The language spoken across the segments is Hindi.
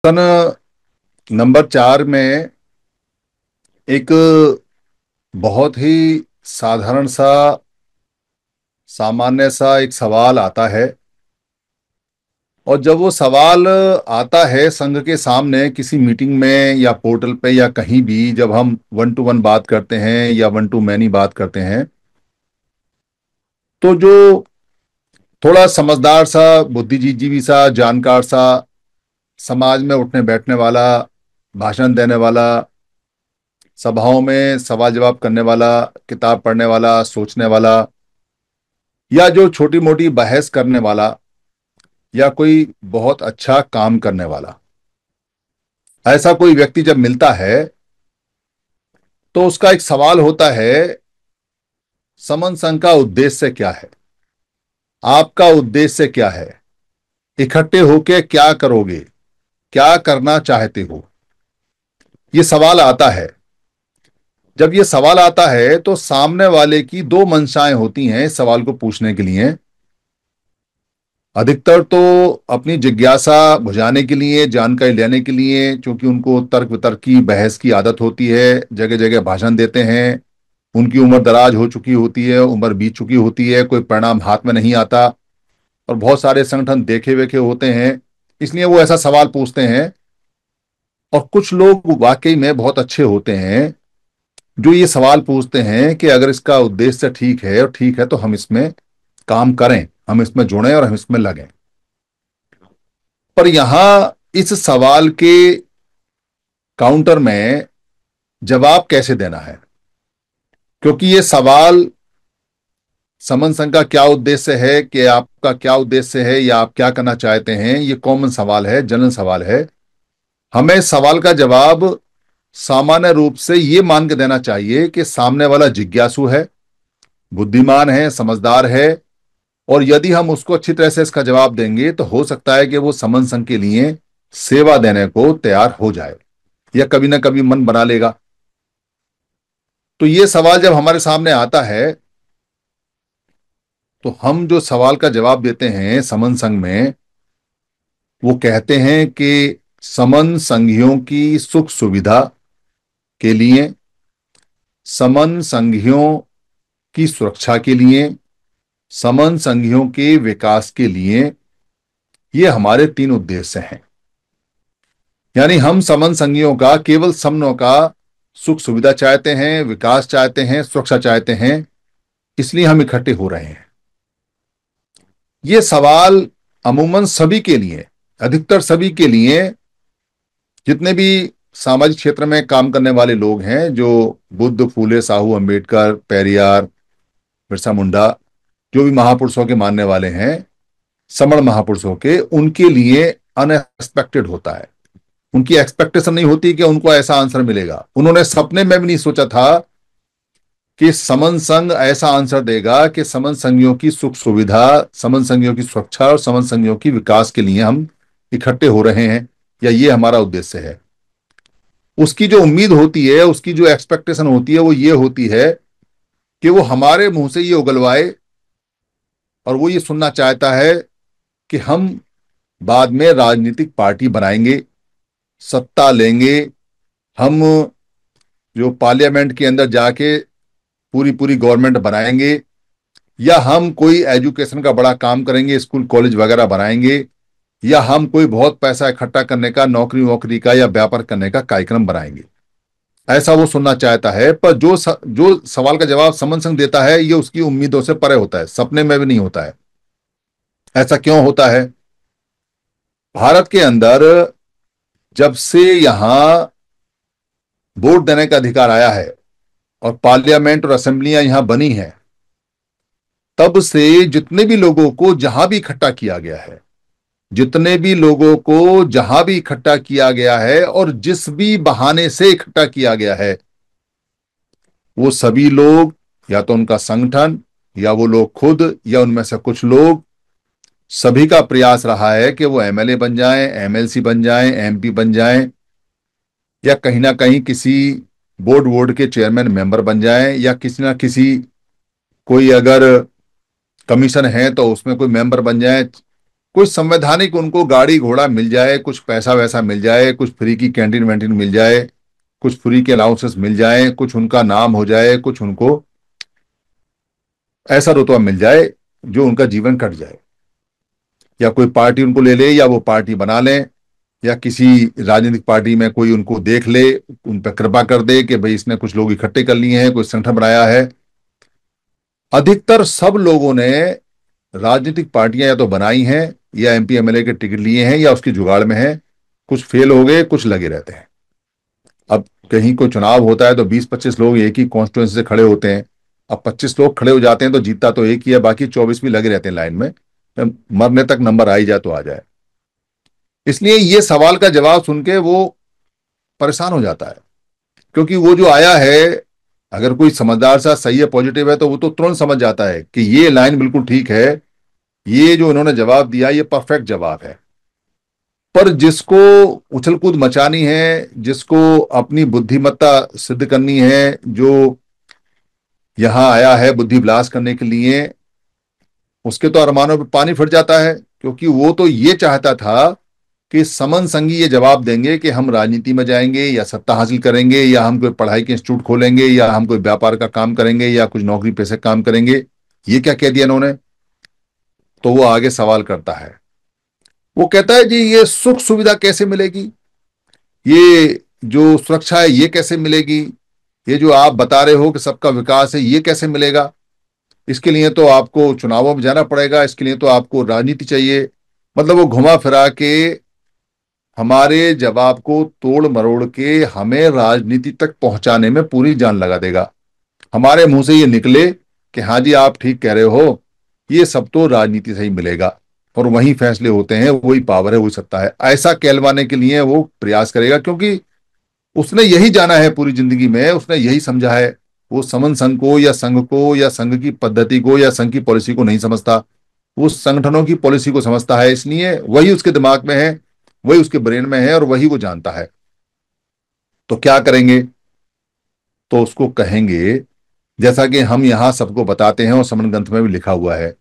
सन नंबर 4 में एक बहुत ही साधारण सा सामान्य सा एक सवाल आता है। और जब वो सवाल आता है संघ के सामने किसी मीटिंग में या पोर्टल पे या कहीं भी, जब हम वन टू वन बात करते हैं या वन टू मैनी बात करते हैं, तो जो थोड़ा समझदार सा, बुद्धिजीवी सा, जानकार सा, समाज में उठने बैठने वाला, भाषण देने वाला, सभाओं में सवाल जवाब करने वाला, किताब पढ़ने वाला, सोचने वाला, या जो छोटी मोटी बहस करने वाला, या कोई बहुत अच्छा काम करने वाला, ऐसा कोई व्यक्ति जब मिलता है तो उसका एक सवाल होता है, समन संघ का उद्देश्य क्या है? आपका उद्देश्य क्या है? इकट्ठे होके क्या करोगे? क्या करना चाहते हो? ये सवाल आता है। जब ये सवाल आता है तो सामने वाले की दो मंशाएं होती हैं इस सवाल को पूछने के लिए। अधिकतर तो अपनी जिज्ञासा बुझाने के लिए, जानकारी लेने के लिए, क्योंकि उनको तर्क वितर्क की, बहस की आदत होती है, जगह जगह भाषण देते हैं, उनकी उम्र दराज हो चुकी होती है, उम्र बीत चुकी होती है, कोई परिणाम हाथ में नहीं आता, और बहुत सारे संगठन देखे वेखे होते हैं, इसलिए वो ऐसा सवाल पूछते हैं। और कुछ लोग वाकई में बहुत अच्छे होते हैं जो ये सवाल पूछते हैं कि अगर इसका उद्देश्य ठीक है और ठीक है तो हम इसमें काम करें, हम इसमें जुड़ें और हम इसमें लगें। पर यहां इस सवाल के काउंटर में जवाब कैसे देना है, क्योंकि ये सवाल समन संघ का क्या उद्देश्य है, कि आपका क्या उद्देश्य है, या आप क्या करना चाहते हैं, ये कॉमन सवाल है, जनरल सवाल है। हमें इस सवाल का जवाब सामान्य रूप से ये मान के देना चाहिए कि सामने वाला जिज्ञासु है, बुद्धिमान है, समझदार है, और यदि हम उसको अच्छी तरह से इसका जवाब देंगे तो हो सकता है कि वो समन संघ के लिए सेवा देने को तैयार हो जाए, या कभी ना कभी मन बना लेगा। तो ये सवाल जब हमारे सामने आता है तो हम जो सवाल का जवाब देते हैं समन संघ में, वो कहते हैं कि समन संघियों की सुख सुविधा के लिए, समन संघियों की सुरक्षा के लिए, समन संघियों के विकास के लिए, ये हमारे 3 उद्देश्य हैं। यानी हम समन संघियों का केवल समनों का सुख सुविधा चाहते हैं, विकास चाहते हैं, सुरक्षा चाहते हैं, इसलिए हम इकट्ठे हो रहे हैं। ये सवाल अमूमन सभी के लिए, अधिकतर सभी के लिए, जितने भी सामाजिक क्षेत्र में काम करने वाले लोग हैं, जो बुद्ध, फूले, साहू, अंबेडकर, पेरियार, बिरसा मुंडा, जो भी महापुरुषों के मानने वाले हैं, समण महापुरुषों के, उनके लिए अनएक्सपेक्टेड होता है। उनकी एक्सपेक्टेशन नहीं होती कि उनको ऐसा आंसर मिलेगा। उन्होंने सपने में भी नहीं सोचा था कि समन संघ ऐसा आंसर देगा कि समन संघियों की सुख सुविधा, समन संघियों की सुरक्षा और समन संघियों की विकास के लिए हम इकट्ठे हो रहे हैं, या ये हमारा उद्देश्य है। उसकी जो उम्मीद होती है, उसकी जो एक्सपेक्टेशन होती है, वो ये होती है कि वो हमारे मुंह से ये उगलवाए, और वो ये सुनना चाहता है कि हम बाद में राजनीतिक पार्टी बनाएंगे, सत्ता लेंगे, हम जो पार्लियामेंट के अंदर जाके पूरी पूरी गवर्नमेंट बनाएंगे, या हम कोई एजुकेशन का बड़ा काम करेंगे, स्कूल कॉलेज वगैरह बनाएंगे, या हम कोई बहुत पैसा इकट्ठा करने का, नौकरी वोकरी का या व्यापार करने का कार्यक्रम बनाएंगे। ऐसा वो सुनना चाहता है। पर जो सवाल का जवाब समन संघ देता है, ये उसकी उम्मीदों से परे होता है, सपने में भी नहीं होता है। ऐसा क्यों होता है? भारत के अंदर जब से यहां वोट देने का अधिकार आया है और पार्लियामेंट और असेंबलियां यहां बनी हैं, तब से जितने भी लोगों को जहां भी इकट्ठा किया गया है, जितने भी लोगों को जहां भी इकट्ठा किया गया है और जिस भी बहाने से इकट्ठा किया गया है, वो सभी लोग, या तो उनका संगठन, या वो लोग खुद, या उनमें से कुछ लोग, सभी का प्रयास रहा है कि वो एमएलए बन जाएं, एमएलसी बन जाएं, एमपी बन जाएं, या कहीं ना कहीं किसी बोर्ड वोर्ड के चेयरमैन मेंबर बन जाएं, या किसी ना किसी, कोई अगर कमीशन है तो उसमें कोई मेंबर बन जाए, कुछ संवैधानिक उनको गाड़ी घोड़ा मिल जाए, कुछ पैसा वैसा मिल जाए, कुछ फ्री की कैंटीन वैंटीन मिल जाए, कुछ फ्री के अलाउंसेस मिल जाए, कुछ उनका नाम हो जाए, कुछ उनको ऐसा रुतबा मिल जाए जो उनका जीवन कट जाए, या कोई पार्टी उनको ले ले, या वो पार्टी बना लें, या किसी राजनीतिक पार्टी में कोई उनको देख ले, उन पर कृपा कर दे कि भाई इसने कुछ लोग इकट्ठे कर लिए हैं, कोई संगठन बनाया है। अधिकतर सब लोगों ने राजनीतिक पार्टियां या तो बनाई हैं, या एमपी एमएलए के टिकट लिए हैं, या उसकी जुगाड़ में है। कुछ फेल हो गए, कुछ लगे रहते हैं। अब कहीं कोई चुनाव होता है तो 20-25 लोग एक ही कॉन्स्टिट्यूएंसी से खड़े होते हैं। अब 25 लोग खड़े हो जाते हैं तो जीतता तो एक ही है, बाकी 24 भी लगे रहते हैं लाइन में। मरने तक नंबर आ ही जाए तो आ जाए। इसलिए ये सवाल का जवाब सुन के वो परेशान हो जाता है, क्योंकि वो जो आया है, अगर कोई समझदार सा सही है, पॉजिटिव है, तो वो तो तुरंत समझ जाता है कि ये लाइन बिल्कुल ठीक है, ये जो इन्होंने जवाब दिया ये परफेक्ट जवाब है। पर जिसको उछल कूद मचानी है, जिसको अपनी बुद्धिमत्ता सिद्ध करनी है, जो यहां आया है बुद्धि विलास करने के लिए, उसके तो अरमानों पे पानी फिर जाता है। क्योंकि वो तो ये चाहता था कि समन संगी ये जवाब देंगे कि हम राजनीति में जाएंगे, या सत्ता हासिल करेंगे, या हम कोई पढ़ाई के इंस्टीट्यूट खोलेंगे, या हम कोई व्यापार का काम करेंगे, या कुछ नौकरी पेशे काम करेंगे। ये क्या कह दिया इन्होंने? तो वो आगे सवाल करता है। वो कहता है जी ये सुख सुविधा कैसे मिलेगी, ये जो सुरक्षा है ये कैसे मिलेगी, ये जो आप बता रहे हो कि सबका विकास है ये कैसे मिलेगा? इसके लिए तो आपको चुनावों में जाना पड़ेगा, इसके लिए तो आपको राजनीति चाहिए। मतलब वो घुमा फिरा के हमारे जवाब को तोड़ मरोड़ के हमें राजनीति तक पहुंचाने में पूरी जान लगा देगा। हमारे मुंह से ये निकले कि हाँ जी आप ठीक कह रहे हो, ये सब तो राजनीति से ही मिलेगा, और वही फैसले होते हैं, वही पावर है, वही सत्ता है, ऐसा कहलवाने के लिए वो प्रयास करेगा। क्योंकि उसने यही जाना है पूरी जिंदगी में, उसने यही समझा है। वो समन संघ को, या संघ को, या संघ की पद्धति को, या संघ की पॉलिसी को नहीं समझता। वो संगठनों की पॉलिसी को समझता है, इसलिए वही उसके दिमाग में है, वही उसके ब्रेन में है, और वही वो जानता है। तो क्या करेंगे? तो उसको कहेंगे, जैसा कि हम यहां सबको बताते हैं और समन ग्रंथ में भी लिखा हुआ है,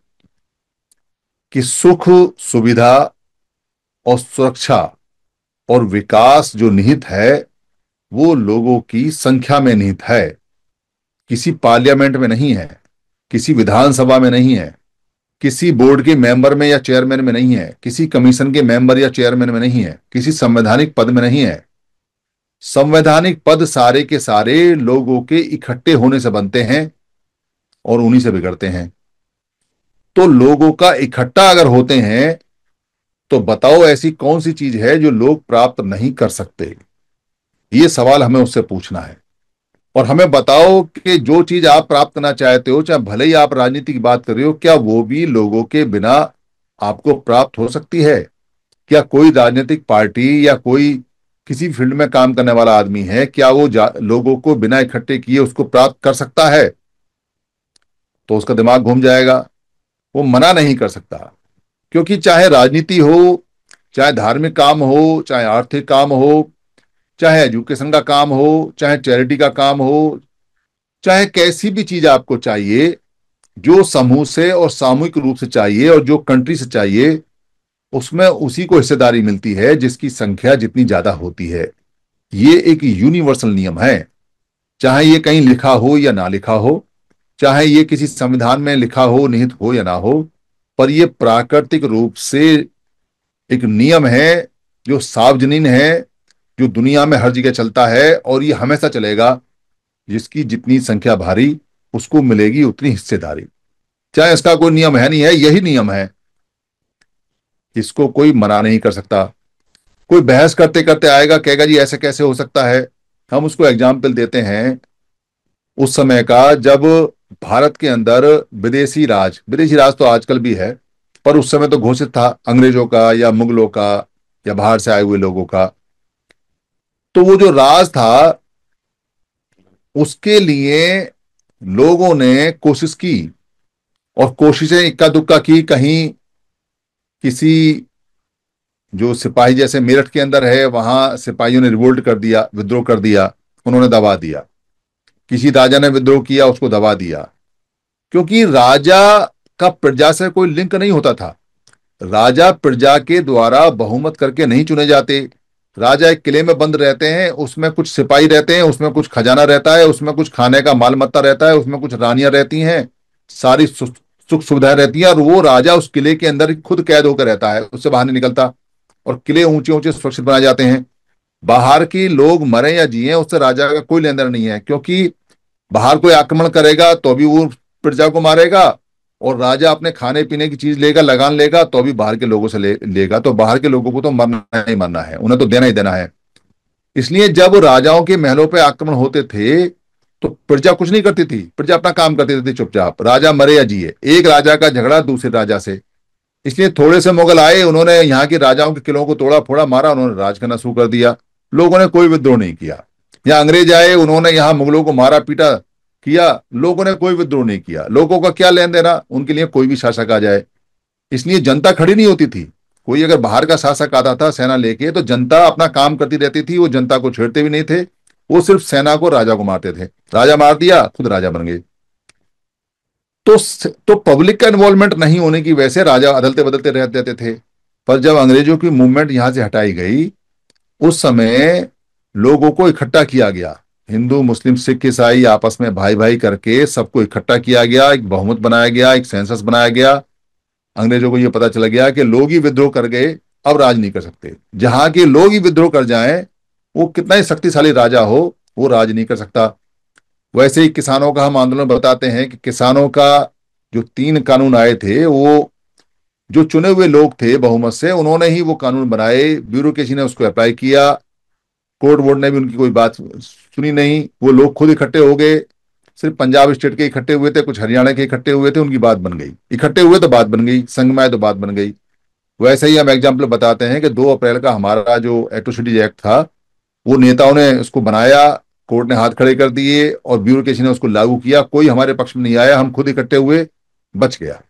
कि सुख सुविधा और सुरक्षा और विकास जो निहित है, वो लोगों की संख्या में निहित है, किसी पार्लियामेंट में नहीं है, किसी विधानसभा में नहीं है, किसी बोर्ड के मेंबर में या चेयरमैन में नहीं है, किसी कमीशन के मेंबर या चेयरमैन में नहीं है, किसी संवैधानिक पद में नहीं है। संवैधानिक पद सारे के सारे लोगों के इकट्ठे होने से बनते हैं और उन्हीं से बिगड़ते हैं। तो लोगों का इकट्ठा अगर होते हैं तो बताओ ऐसी कौन सी चीज है जो लोग प्राप्त नहीं कर सकते? ये सवाल हमें उससे पूछना है। और हमें बताओ कि जो चीज आप प्राप्त करना चाहते हो, चाहे भले ही आप राजनीति की बात कर रहे हो, क्या वो भी लोगों के बिना आपको प्राप्त हो सकती है? क्या कोई राजनीतिक पार्टी, या कोई किसी फील्ड में काम करने वाला आदमी है, क्या वो लोगों को बिना इकट्ठे किए उसको प्राप्त कर सकता है? तो उसका दिमाग घूम जाएगा, वो मना नहीं कर सकता। क्योंकि चाहे राजनीति हो, चाहे धार्मिक काम हो, चाहे आर्थिक काम हो, चाहे एजुकेशन का काम हो, चाहे चैरिटी का काम हो, चाहे कैसी भी चीज आपको चाहिए, जो समूह से और सामूहिक रूप से चाहिए और जो कंट्री से चाहिए, उसमें उसी को हिस्सेदारी मिलती है जिसकी संख्या जितनी ज्यादा होती है। ये एक यूनिवर्सल नियम है। चाहे ये कहीं लिखा हो या ना लिखा हो, चाहे ये किसी संविधान में लिखा हो, निहित हो या ना हो, पर ये प्राकृतिक रूप से एक नियम है जो सार्वजनीन है, जो दुनिया में हर जगह चलता है, और ये हमेशा चलेगा। जिसकी जितनी संख्या भारी, उसको मिलेगी उतनी हिस्सेदारी। चाहे इसका कोई नियम है नहीं है, यही नियम है, इसको कोई मना नहीं कर सकता। कोई बहस करते करते आएगा, कहेगा जी ऐसे कैसे हो सकता है। हम उसको एग्जाम्पल देते हैं उस समय का, जब भारत के अंदर विदेशी राज तो आजकल भी है, पर उस समय तो घोषित था अंग्रेजों का, या मुगलों का, या बाहर से आए हुए लोगों का। तो वो जो राज था, उसके लिए लोगों ने कोशिश की, और कोशिशें इक्का दुक्का की। कहीं किसी जो सिपाही, जैसे मेरठ के अंदर है, वहां सिपाहियों ने रिवोल्ट कर दिया, विद्रोह कर दिया, उन्होंने दबा दिया। किसी राजा ने विद्रोह किया, उसको दबा दिया। क्योंकि राजा का प्रजा से कोई लिंक नहीं होता था। राजा प्रजा के द्वारा बहुमत करके नहीं चुने जाते। राजा एक किले में बंद रहते हैं, उसमें कुछ सिपाही रहते हैं, उसमें कुछ खजाना रहता है, उसमें कुछ खाने का माल मत्ता रहता है, उसमें कुछ रानियां रहती हैं, सारी सुख सुविधाएं रहती हैं, और वो राजा उस किले के अंदर खुद कैद होकर रहता है, उससे बाहर नहीं निकलता। और किले ऊंचे ऊंचे सुरक्षित बनाए जाते हैं। बाहर की लोग मरे या जिए उससे राजा का कोई लेन देन नहीं है, क्योंकि बाहर कोई आक्रमण करेगा तो भी वो प्रजा को मारेगा, और राजा अपने खाने पीने की चीज लेगा, लगान लेगा, तो भी बाहर के लोगों से लेगा। तो बाहर के लोगों को तो मरना ही मरना है, उन्हें तो देना ही देना है। इसलिए जब राजाओं के महलों पे आक्रमण होते थे तो प्रजा कुछ नहीं करती थी, प्रजा अपना काम करती थी चुपचाप, राजा मरे या जिए। एक राजा का झगड़ा दूसरे राजा से, इसलिए थोड़े से मुगल आए, उन्होंने यहाँ के राजाओं के किलों को तोड़ा फोड़ा, मारा, उन्होंने राज करना शुरू कर दिया। लोगों ने कोई विद्रोह नहीं किया। या अंग्रेज आए, उन्होंने यहाँ मुगलों को मारा पीटा किया, लोगों ने कोई विद्रोह नहीं किया। लोगों का क्या लेन देना, उनके लिए कोई भी शासक आ जाए। इसलिए जनता खड़ी नहीं होती थी। कोई अगर बाहर का शासक आता था सेना लेके, तो जनता अपना काम करती रहती थी, वो जनता को छेड़ते भी नहीं थे। वो सिर्फ सेना को, राजा को मारते थे। राजा मार दिया, खुद राजा बन गए। तो पब्लिक का इन्वॉल्वमेंट नहीं होने की वजह से राजा अदलते बदलते रह देते थे। पर जब अंग्रेजों की मूवमेंट यहां से हटाई गई, उस समय लोगों को इकट्ठा किया गया। हिंदू मुस्लिम सिख ईसाई आपस में भाई भाई करके सबको इकट्ठा किया गया, एक बहुमत बनाया गया, एक सेंसस बनाया गया। अंग्रेजों को यह पता चला गया कि लोग ही विद्रोह कर गए, अब राज नहीं कर सकते। जहां के लोग ही विद्रोह कर जाएं, वो कितना ही शक्तिशाली राजा हो, वो राज नहीं कर सकता। वैसे ही किसानों का हम आंदोलन बताते हैं कि किसानों का जो 3 कानून आए थे, वो जो चुने हुए लोग थे बहुमत से, उन्होंने ही वो कानून बनाए, ब्यूरोक्रेसी ने उसको अप्लाई किया, कोर्ट बोर्ड ने भी उनकी कोई बात सुनी नहीं। वो लोग खुद इकट्ठे हो गए। सिर्फ पंजाब स्टेट के इकट्ठे हुए थे, कुछ हरियाणा के इकट्ठे हुए थे, उनकी बात बन गई। इकट्ठे हुए तो बात बन गई, संग में आए तो बात बन गई। वैसे ही हम एग्जाम्पल बताते हैं कि 2 अप्रैल का हमारा जो एट्रोसिटीज एक्ट था, वो नेताओं ने उसको बनाया, कोर्ट ने हाथ खड़े कर दिए, और ब्यूरोक्रेसी ने उसको लागू किया। कोई हमारे पक्ष में नहीं आया, हम खुद इकट्ठे हुए, बच गया।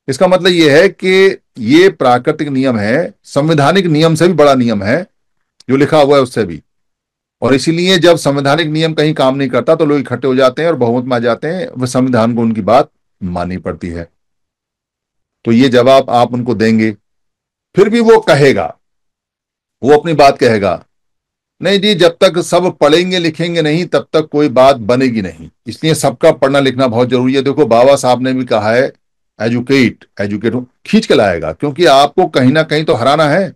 इसका मतलब यह है कि ये प्राकृतिक नियम है, संवैधानिक नियम से भी बड़ा नियम है, जो लिखा हुआ है उससे भी। और इसीलिए जब संवैधानिक नियम कहीं काम नहीं करता तो लोग इकट्ठे हो जाते हैं और बहुमत में आ जाते हैं, वह संविधान को उनकी बात माननी पड़ती है। तो ये जवाब आप उनको देंगे, फिर भी वो कहेगा, वो अपनी बात कहेगा, नहीं जी, जब तक सब पढ़ेंगे लिखेंगे नहीं तब तक कोई बात बनेगी नहीं। इसलिए सबका पढ़ना लिखना बहुत जरूरी है। देखो, बाबा साहब ने भी कहा है, एजुकेट एजुकेट, खींच के लाएगा, क्योंकि आपको कहीं ना कहीं तो हराना है।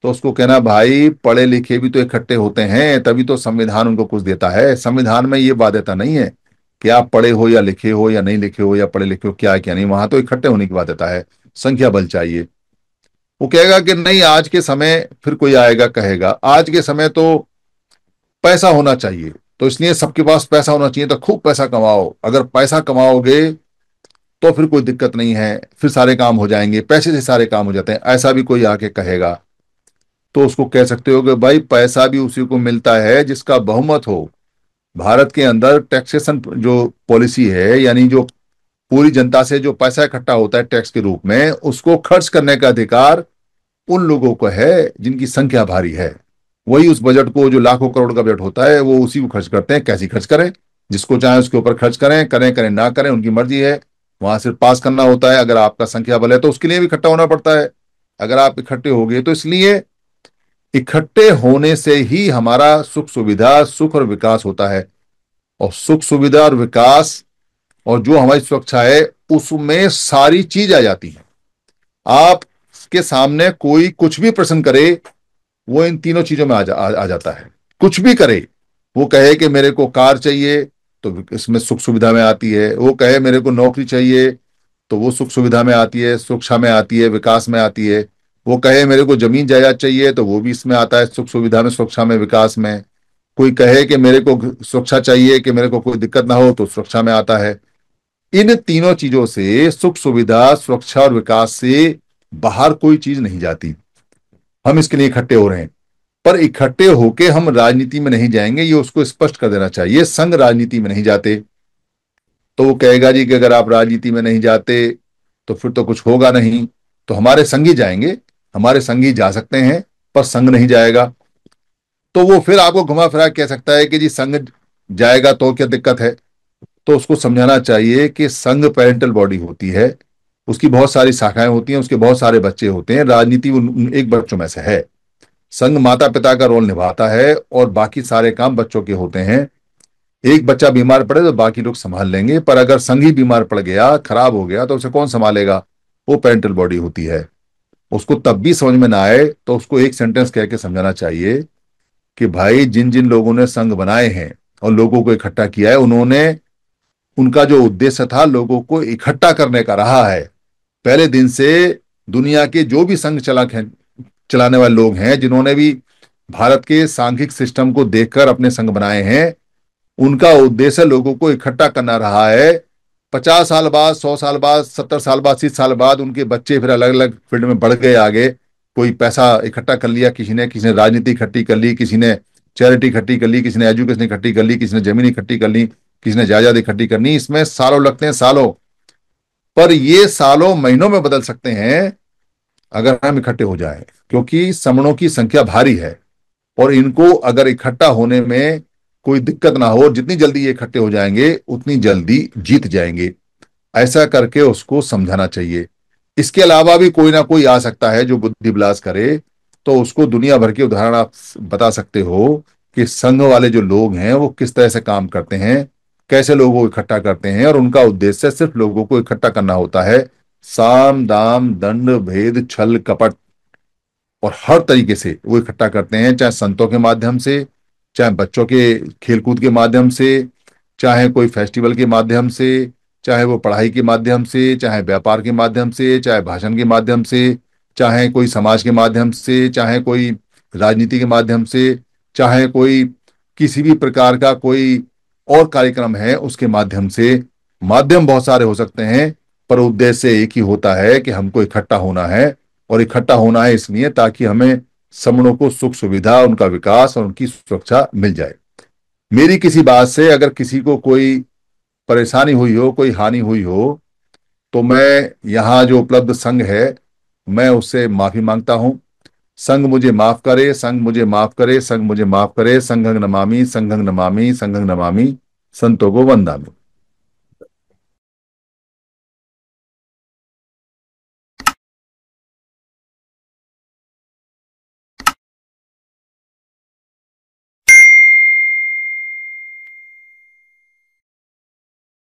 तो उसको कहना, भाई पढ़े लिखे भी तो इकट्ठे होते हैं, तभी तो संविधान उनको कुछ देता है। संविधान में ये बाध्यता नहीं है कि आप पढ़े हो या लिखे हो या नहीं लिखे हो, या पढ़े लिखे हो क्या है क्या नहीं, वहां तो इकट्ठे होने की बाध्यता है, संख्या बल चाहिए। वो कहेगा कि नहीं, आज के समय, फिर कोई आएगा कहेगा आज के समय तो पैसा होना चाहिए, तो इसलिए सबके पास पैसा होना चाहिए, तो खूब पैसा कमाओ। अगर पैसा कमाओगे तो फिर कोई दिक्कत नहीं है, फिर सारे काम हो जाएंगे, पैसे से सारे काम हो जाते हैं, ऐसा भी कोई आके कहेगा। तो उसको कह सकते हो कि भाई पैसा भी उसी को मिलता है जिसका बहुमत हो। भारत के अंदर टैक्सेशन जो पॉलिसी है, यानी जो पूरी जनता से जो पैसा इकट्ठा होता है टैक्स के रूप में, उसको खर्च करने का अधिकार उन लोगों को है जिनकी संख्या भारी है। वही उस बजट को, जो लाखों करोड़ का बजट होता है, वो उसी को खर्च करते हैं। कैसी खर्च करें, जिसको चाहे उसके ऊपर खर्च करें, करें करें ना करें, उनकी मर्जी है। वहां सिर्फ पास करना होता है। अगर आपका संख्या बल है तो उसके लिए भी इकट्ठा होना पड़ता है। अगर आप इकट्ठे हो गए, तो इसलिए इकट्ठे होने से ही हमारा सुख सुविधा, सुख और विकास होता है। और सुख सुविधा और विकास और जो हमारी सुरक्षा है, उसमें सारी चीज आ जाती है। आपके सामने कोई कुछ भी प्रश्न करे, वो इन तीनों चीजों में आ जाता है। कुछ भी करे, वो कहे कि मेरे को कार चाहिए, तो इसमें सुख सुविधा में आती है। वो कहे मेरे को नौकरी चाहिए, तो वो सुख सुविधा में आती है, सुरक्षा में आती है, विकास में आती है। वो कहे मेरे को जमीन जायदाद चाहिए, तो वो भी इसमें आता है, सुख सुविधा में, सुरक्षा में, विकास में। कोई कहे कि मेरे को सुरक्षा चाहिए, कि मेरे को कोई दिक्कत ना हो, तो सुरक्षा में आता है। इन तीनों चीजों से, सुख सुविधा, सुरक्षा और विकास से बाहर कोई चीज नहीं जाती। हम इसके लिए इकट्ठे हो रहे हैं, पर इकट्ठे होके हम राजनीति में नहीं जाएंगे, ये उसको स्पष्ट कर देना चाहिए। संघ राजनीति में नहीं जाते। तो वो कहेगा जी कि अगर आप राजनीति में नहीं जाते तो फिर तो कुछ होगा नहीं, तो हमारे संगी जाएंगे, हमारे संगी जा सकते हैं, पर संघ नहीं जाएगा। तो वो फिर आपको घुमा फिरा कह सकता है कि जी संघ जाएगा तो क्या दिक्कत है। तो उसको समझाना चाहिए कि संघ पेरेंटल बॉडी होती है, उसकी बहुत सारी शाखाएं होती हैं, उसके बहुत सारे बच्चे होते हैं। राजनीति उन एक बच्चों में से है। संघ माता पिता का रोल निभाता है और बाकी सारे काम बच्चों के होते हैं। एक बच्चा बीमार पड़े तो बाकी लोग संभाल लेंगे, पर अगर संघ ही बीमार पड़ गया, खराब हो गया, तो उसे कौन संभालेगा? वो पेरेंटल बॉडी होती है। उसको तब भी समझ में ना आए तो उसको एक सेंटेंस कह के समझाना चाहिए कि भाई, जिन जिन लोगों ने संघ बनाए हैं और लोगों को इकट्ठा किया है, उन्होंने, उनका जो उद्देश्य था लोगों को इकट्ठा करने का रहा है। पहले दिन से दुनिया के जो भी संघ चलाने वाले लोग हैं, जिन्होंने भी भारत के सांघिक सिस्टम को देखकर अपने संघ बनाए हैं, उनका उद्देश्य लोगों को इकट्ठा करना रहा है। 50 साल बाद, 100 साल बाद, 70 साल बाद, 80 साल बाद उनके बच्चे फिर अलग अलग फील्ड में बढ़ गए आगे। कोई पैसा इकट्ठा कर लिया किसी ने राजनीति इकट्ठी कर ली, किसी ने चैरिटी इकट्ठी कर ली, किसी ने एजुकेशन इकट्ठी कर ली, किसी ने जमीन इकट्ठी कर ली, किसी ने जायदाद इकट्ठी करनी। इसमें सालों लगते हैं, सालों। पर ये सालों महीनों में बदल सकते हैं अगर हम इकट्ठे हो जाएं, क्योंकि समणों की संख्या भारी है और इनको अगर इकट्ठा होने में कोई दिक्कत ना हो, जितनी जल्दी ये इकट्ठे हो जाएंगे उतनी जल्दी जीत जाएंगे। ऐसा करके उसको समझाना चाहिए। इसके अलावा भी कोई ना कोई आ सकता है जो बुद्धि विलास करे, तो उसको दुनिया भर के उदाहरण आप बता सकते हो कि संघ वाले जो लोग हैं वो किस तरह से काम करते हैं, कैसे लोगों को इकट्ठा करते हैं, और उनका उद्देश्य सिर्फ लोगों को इकट्ठा करना होता है। साम दाम दंड भेद छल कपट और हर तरीके से वो इकट्ठा करते हैं, चाहे संतों के माध्यम से, चाहे बच्चों के खेलकूद के माध्यम से, चाहे कोई फेस्टिवल के माध्यम से, चाहे वो पढ़ाई के माध्यम से, चाहे व्यापार के माध्यम से, चाहे भाषण के माध्यम से, चाहे कोई समाज के माध्यम से, चाहे कोई राजनीति के माध्यम से, चाहे कोई किसी भी प्रकार का कोई और कार्यक्रम है उसके माध्यम से। माध्यम बहुत सारे हो सकते हैं, पर उद्देश्य एक ही होता है कि हमको इकट्ठा होना है। और इकट्ठा होना है इसलिए ताकि हमें समूहों को सुख सुविधा, उनका विकास और उनकी सुरक्षा मिल जाए। मेरी किसी बात से अगर किसी को कोई परेशानी हुई हो, कोई हानि हुई हो, तो मैं यहाँ जो उपलब्ध संघ है, मैं उससे माफी मांगता हूँ। संघ मुझे माफ करे, संघ मुझे माफ करे, संघ मुझे माफ करे। संघं नमामि, संघं नमामि, संघं नमामि, संतों को वंदामि।